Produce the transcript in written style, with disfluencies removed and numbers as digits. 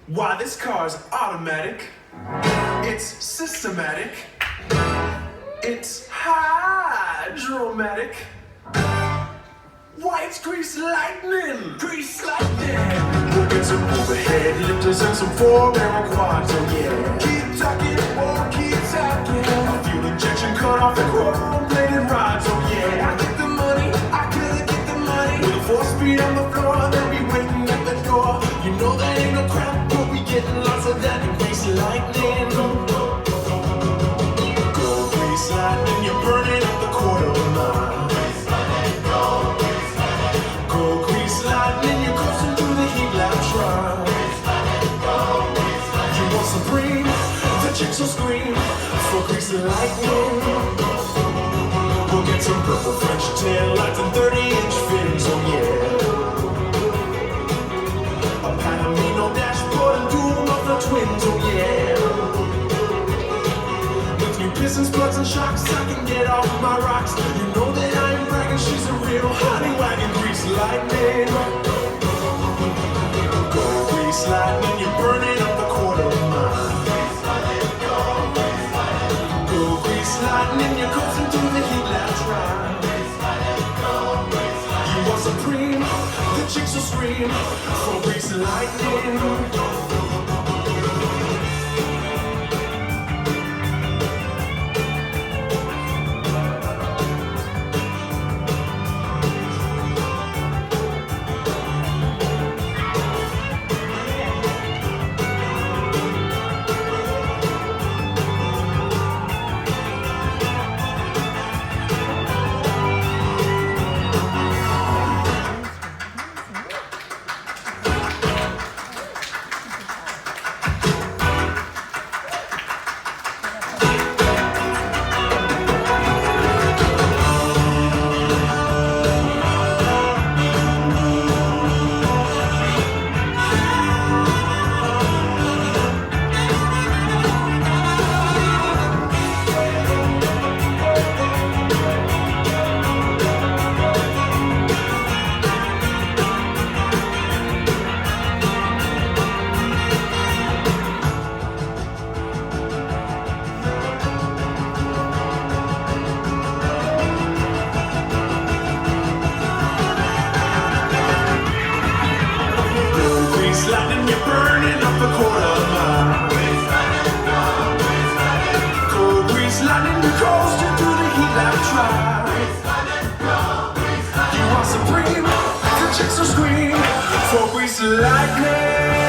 Why, this car's automatic, it's systematic, it's hydromatic. Why, it's grease lightning, grease lightning. We'll get some overhead lifters and some four-barrel quads, oh yeah. Keep talking, oh, keep talking. A fuel injection cut off the chrome-plated rods, oh yeah. I get the money, I could get the money. With a 4-speed on the floor, they'll be waiting at the door. You know that ain't no crap, but we getting lots of that grease lightning. Go grease lightning, you're burning up the quarter mile. Go grease lightning, you're coasting through the heat lap trial. You want supreme, the chicks will scream for grease lightning. We'll get some purple French tail lights and 30-inch fins, oh yeah. A Palomino dashboard and doom of the twins, oh yeah. With new pistons, plugs, and shocks, I can get off my rocks. You know that I ain't bragging, she's a real honey wagon. Grease lightning, go grease lightning, you're burning up the quarter mile. Go grease lightning, you're coasting through the heat lap trial. You want supreme, the chicks will scream for grease lightning. Lightning, you're burning up the quarter mile. Go grease lightning, you're coasting through the heat lap trial. You are supreme, the chicks will scream for grease lightning.